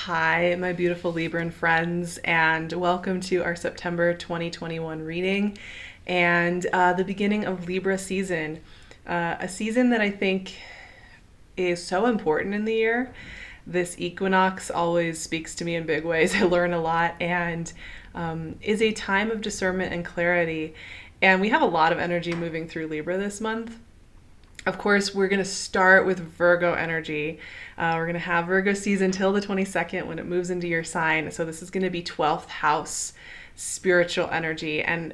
Hi, my beautiful Libran friends, and welcome to our September 2021 reading and the beginning of Libra season. A season that I think is so important in the year. This equinox always speaks to me in big ways. I learn a lot and is a time of discernment and clarity. And we have a lot of energy moving through Libra this month. Of course, we're going to start with Virgo energy. We're going to have Virgo season till the 22nd when it moves into your sign. So this is going to be 12th house spiritual energy. And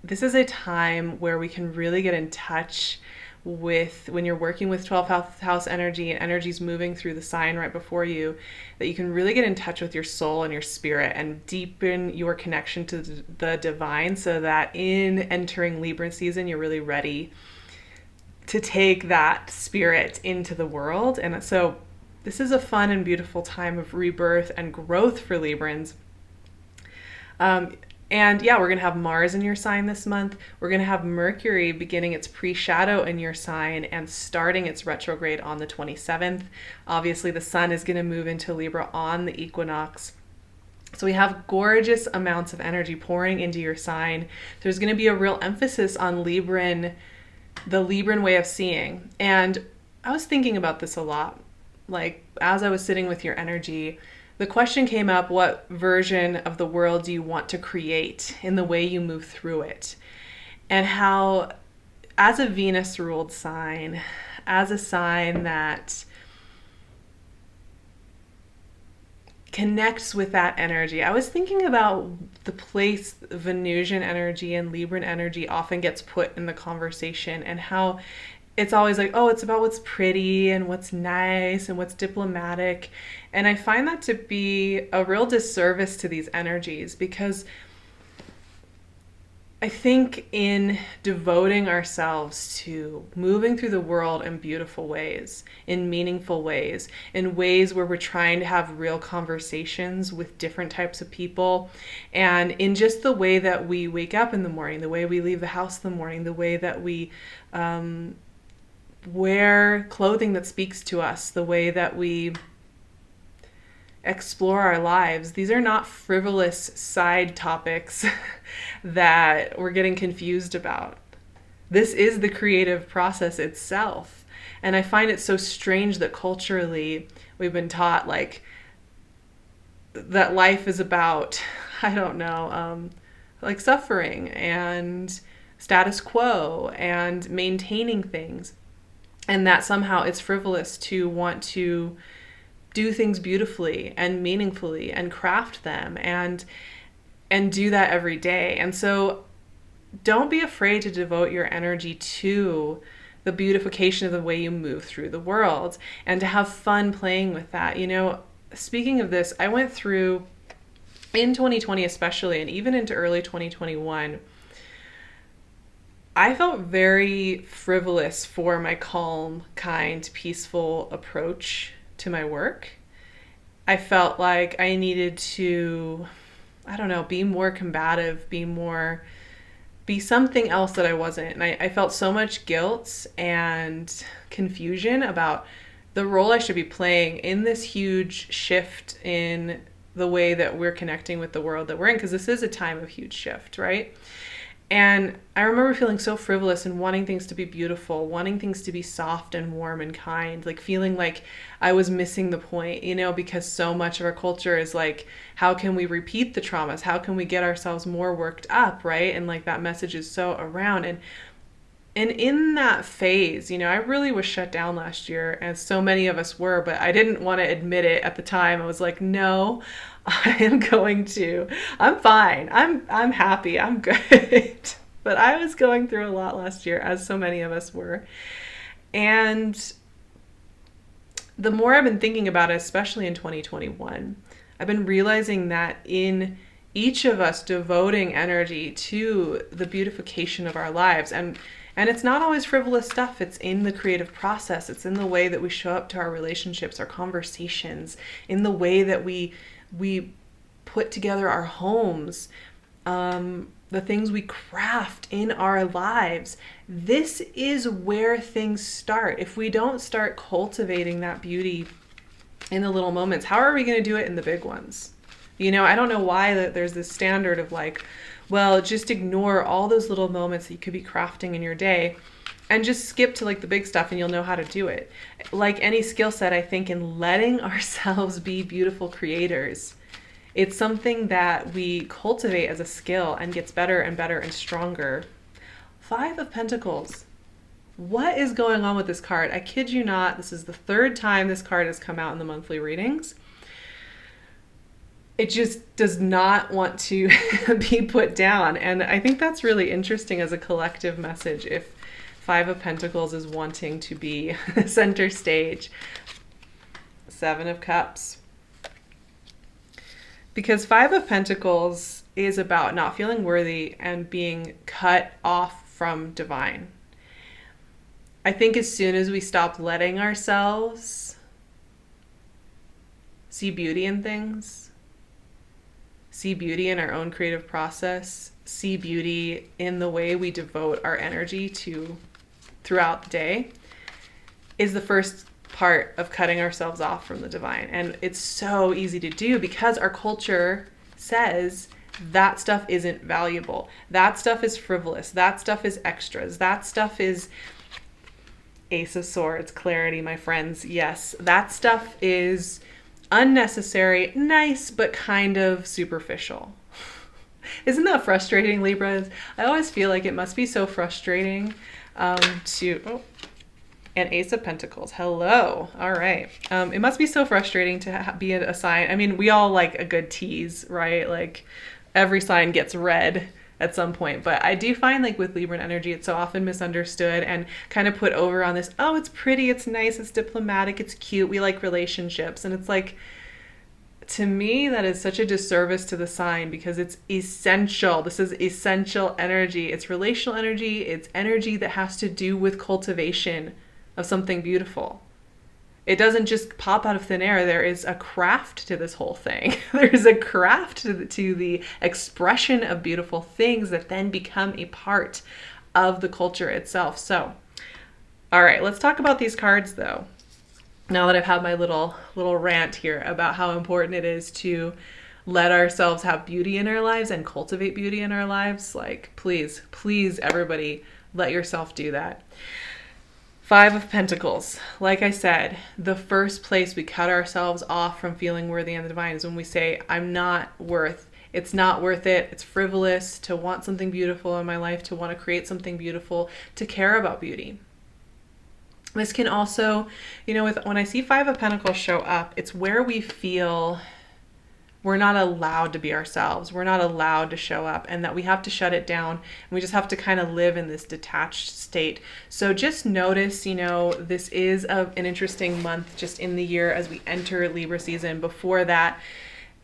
this is a time where we can really get in touch with, when you're working with 12th house energy and energy's moving through the sign right before you, that you can really get in touch with your soul and your spirit and deepen your connection to the divine, so that in entering Libra season, you're really ready to take that spirit into the world. And so this is a fun and beautiful time of rebirth and growth for Librans. And yeah, we're going to have Mars in your sign this month. We're going to have Mercury beginning its pre-shadow in your sign and starting its retrograde on the 27th. Obviously, the sun is going to move into Libra on the equinox. So we have gorgeous amounts of energy pouring into your sign. There's going to be a real emphasis on the Libran way of seeing. And I was thinking about this a lot. Like, as I was sitting with your energy, the question came up, what version of the world do you want to create in the way you move through it? And how, as a Venus-ruled sign, as a sign that connects with that energy, I was thinking about the place Venusian energy and Libran energy often gets put in the conversation, and how it's always like, oh, it's about what's pretty and what's nice and what's diplomatic. And I find that to be a real disservice to these energies, because I think in devoting ourselves to moving through the world in beautiful ways, in meaningful ways, in ways where we're trying to have real conversations with different types of people, and in just the way that we wake up in the morning, the way we leave the house in the morning, the way that we wear clothing that speaks to us, the way that we explore our lives. These are not frivolous side topics that we're getting confused about. This is the creative process itself. And I find it so strange that culturally we've been taught like that life is about, I don't know, like suffering and status quo and maintaining things. And that somehow it's frivolous to want to do things beautifully and meaningfully and craft them and do that every day. And so don't be afraid to devote your energy to the beautification of the way you move through the world and to have fun playing with that. You know, speaking of this, I went through in 2020 especially, and even into early 2021, I felt very frivolous for my calm, kind, peaceful approach to my work. I felt like I needed to, I don't know, be more combative, be something else that I wasn't. And I felt so much guilt and confusion about the role I should be playing in this huge shift in the way that we're connecting with the world that we're in, because this is a time of huge shift, right? And I remember feeling so frivolous and wanting things to be beautiful, wanting things to be soft and warm and kind, like feeling like I was missing the point, you know, because so much of our culture is like, how can we repeat the traumas? How can we get ourselves more worked up, right? And like that message is so around. And in that phase, you know, I really was shut down last year, as so many of us were, but I didn't want to admit it at the time. I was like, no, I'm fine. I'm happy. I'm good. But I was going through a lot last year, as so many of us were. And the more I've been thinking about it, especially in 2021, I've been realizing that in each of us devoting energy to the beautification of our lives, and it's not always frivolous stuff. It's in the creative process. It's in the way that we show up to our relationships, our conversations, in the way that we put together our homes, the things we craft in our lives. This is where things start. If we don't start cultivating that beauty in the little moments. How are we going to do it in the big ones? You know, I don't know why that there's this standard of like, well, just ignore all those little moments that you could be crafting in your day and just skip to like the big stuff and you'll know how to do it. Like any skill set, I think in letting ourselves be beautiful creators, it's something that we cultivate as a skill and gets better and better and stronger. 5 of Pentacles. What is going on with this card? I kid you not, this is the 3rd time this card has come out in the monthly readings. It just does not want to be put down. And I think that's really interesting as a collective message if 5 of Pentacles is wanting to be center stage. 7 of Cups. Because 5 of Pentacles is about not feeling worthy and being cut off from divine. I think as soon as we stop letting ourselves see beauty in things, see beauty in our own creative process, see beauty in the way we devote our energy to throughout the day, is the first part of cutting ourselves off from the divine. And it's so easy to do because our culture says that stuff isn't valuable. That stuff is frivolous. That stuff is extras. That stuff is Ace of Swords, clarity, my friends. Yes, that stuff is unnecessary, nice, but kind of superficial. Isn't that frustrating, Libras? I always feel like it must be so frustrating and Ace of Pentacles. Hello. All right. It must be so frustrating to be a sign. I mean, we all like a good tease, right? Like every sign gets read at some point. But I do find like with Libran energy, it's so often misunderstood and kind of put over on this, oh, it's pretty, it's nice, it's diplomatic, it's cute, we like relationships. And it's like, to me, that is such a disservice to the sign because it's essential. This is essential energy. It's relational energy. It's energy that has to do with cultivation of something beautiful. It doesn't just pop out of thin air. There is a craft to this whole thing. There's a craft to the expression of beautiful things that then become a part of the culture itself. So, all right, let's talk about these cards though. Now that I've had my little rant here about how important it is to let ourselves have beauty in our lives and cultivate beauty in our lives, like please, please everybody let yourself do that. 5 of Pentacles. Like I said, the first place we cut ourselves off from feeling worthy and the divine is when we say, I'm not worth. It's not worth it. It's frivolous to want something beautiful in my life, to want to create something beautiful, to care about beauty. This can also, when I see 5 of Pentacles show up, it's where we feel we're not allowed to be ourselves. We're not allowed to show up and that we have to shut it down. And we just have to kind of live in this detached state. So just notice, this is an interesting month just in the year as we enter Libra season. Before that,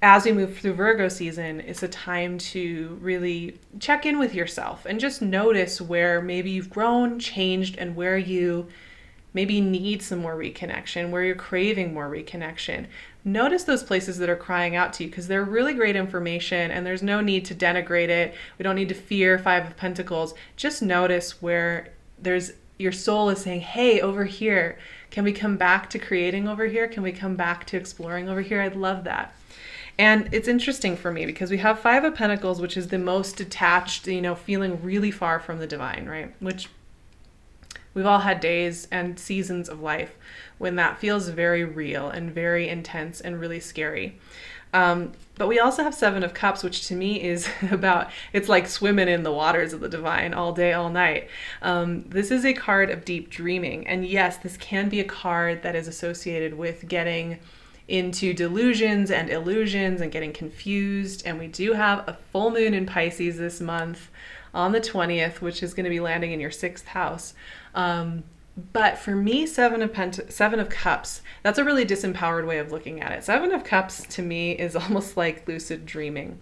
as we move through Virgo season, it's a time to really check in with yourself and just notice where maybe you've grown, changed, and where you maybe need some more reconnection, where you're craving more reconnection. Notice those places that are crying out to you because they're really great information and there's no need to denigrate it. We don't need to fear 5 of Pentacles. Just notice where your soul is saying, hey, over here, can we come back to creating over here? Can we come back to exploring over here? I'd love that. And it's interesting for me because we have 5 of Pentacles, which is the most detached, feeling really far from the divine, right? Which we've all had days and seasons of life when that feels very real and very intense and really scary. But we also have 7 of Cups, which to me is it's like swimming in the waters of the divine all day, all night. This is a card of deep dreaming. And yes, this can be a card that is associated with getting into delusions and illusions and getting confused. And we do have a full moon in Pisces this month on the 20th, which is going to be landing in your 6th house. But for me, 7 of Cups, that's a really disempowered way of looking at it. 7 of Cups to me is almost like lucid dreaming.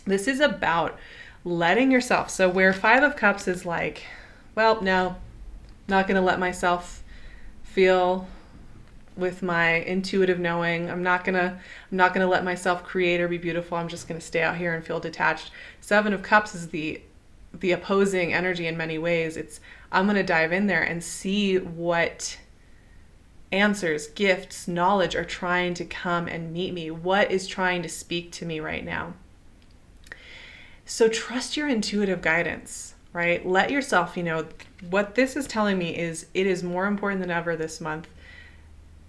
This is about letting yourself. So where 5 of Cups is like, well, no, not going to let myself feel with my intuitive knowing. I'm not going to let myself create or be beautiful. I'm just going to stay out here and feel detached. 7 of Cups is the opposing energy in many ways. I'm going to dive in there and see what answers, gifts, knowledge are trying to come and meet me? What is trying to speak to me right now? So trust your intuitive guidance, right? Let yourself, what this is telling me is it is more important than ever this month.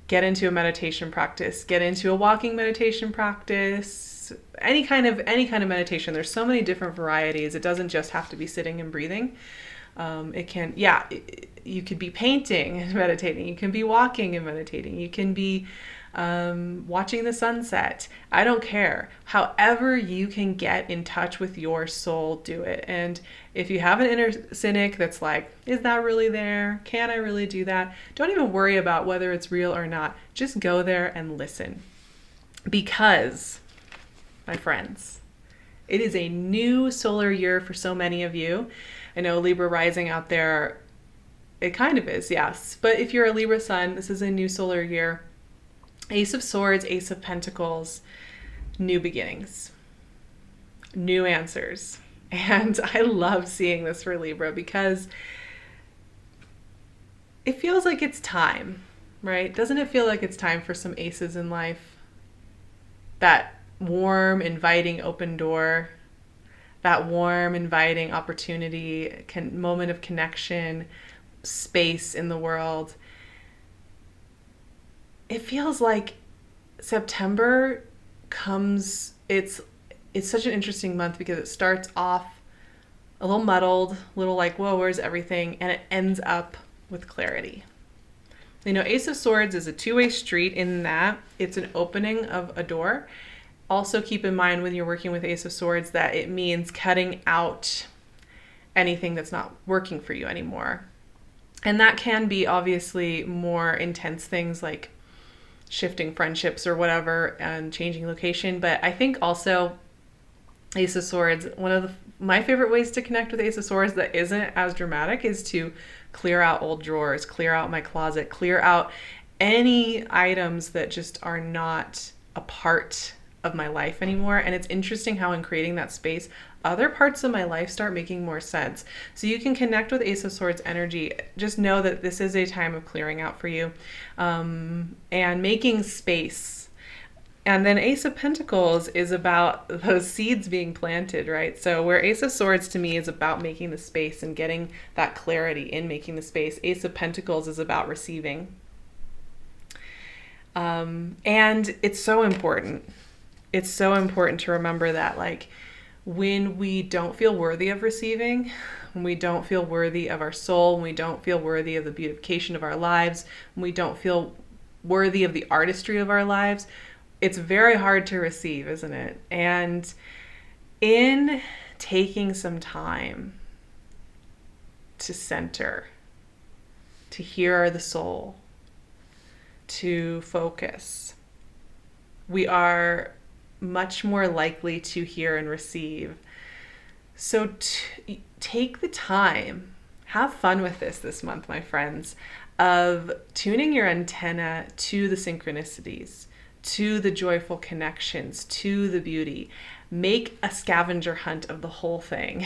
Get into a meditation practice, get into a walking meditation practice, any kind of meditation. There's so many different varieties. It doesn't just have to be sitting and breathing. You could be painting and meditating. You can be walking and meditating. You can be watching the sunset. I don't care. However you can get in touch with your soul, do it. And if you have an inner cynic that's like, is that really there? Can I really do that? Don't even worry about whether it's real or not. Just go there and listen. Because, my friends, it is a new solar year for so many of you. I know Libra rising out there, it kind of is, yes. But if you're a Libra sun, this is a new solar year. Ace of Swords, Ace of Pentacles, new beginnings, new answers. And I love seeing this for Libra because it feels like it's time, right? Doesn't it feel like it's time for some aces in life? That warm, inviting, open door, that warm, inviting opportunity, moment of connection, space in the world. It feels like September comes, it's such an interesting month because it starts off a little muddled, a little like, whoa, where's everything? And it ends up with clarity. Ace of Swords is a two-way street in that it's an opening of a door. Also keep in mind when you're working with Ace of Swords that it means cutting out anything that's not working for you anymore. And that can be obviously more intense things like shifting friendships or whatever and changing location. But I think also Ace of Swords, one of my favorite ways to connect with Ace of Swords that isn't as dramatic is to clear out old drawers, clear out my closet, clear out any items that just are not a part of my life anymore. And it's interesting how in creating that space, other parts of my life start making more sense. So you can connect with Ace of Swords energy. Just know that this is a time of clearing out for you and making space. And then Ace of Pentacles is about those seeds being planted, right? So where Ace of Swords to me is about making the space and getting that clarity in making the space, Ace of Pentacles is about receiving. And it's so important. It's so important to remember that, like, when we don't feel worthy of receiving, when we don't feel worthy of our soul, when we don't feel worthy of the beautification of our lives, when we don't feel worthy of the artistry of our lives, it's very hard to receive, isn't it? And in taking some time to center, to hear the soul, to focus, we are much more likely to hear and receive. So take the time, have fun with this month, my friends, of tuning your antenna to the synchronicities, to the joyful connections, to the beauty. Make a scavenger hunt of the whole thing.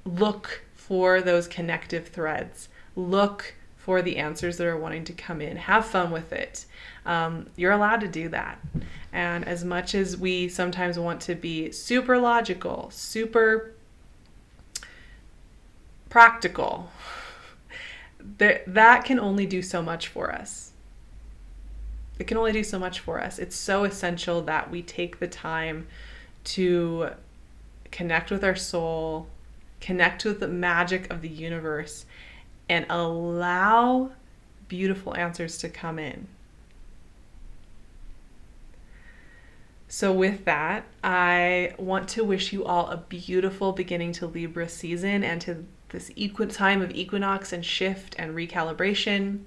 Look for those connective threads. Look for the answers that are wanting to come in. Have fun with it. You're allowed to do that. And as much as we sometimes want to be super logical, super practical, that can only do so much for us. It can only do so much for us. It's so essential that we take the time to connect with our soul, connect with the magic of the universe, and allow beautiful answers to come in. So with that, I want to wish you all a beautiful beginning to Libra season and to this time of equinox and shift and recalibration.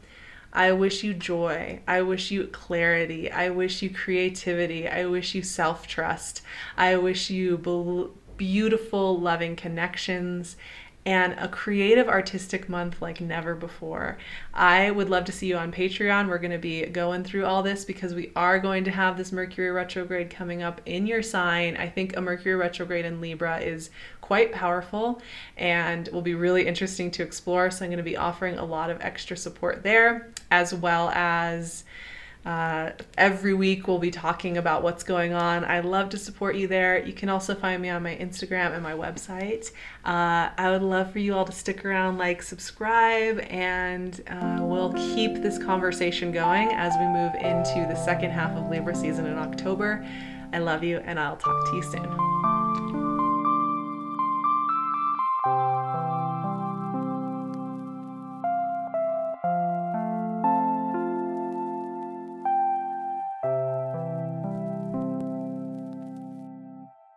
I wish you joy. I wish you clarity. I wish you creativity. I wish you self-trust. I wish you beautiful, loving connections and a creative artistic month like never before. I would love to see you on Patreon. We're going to be going through all this because we are going to have this Mercury retrograde coming up in your sign. I think a Mercury retrograde in Libra is quite powerful and will be really interesting to explore. So I'm going to be offering a lot of extra support there, as well as every week we'll be talking about what's going on. I love to support you there. You can also find me on my Instagram and my website. I would love for you all to stick around, like, subscribe, and we'll keep this conversation going as we move into the second half of Libra season in October. I love you, and I'll talk to you soon.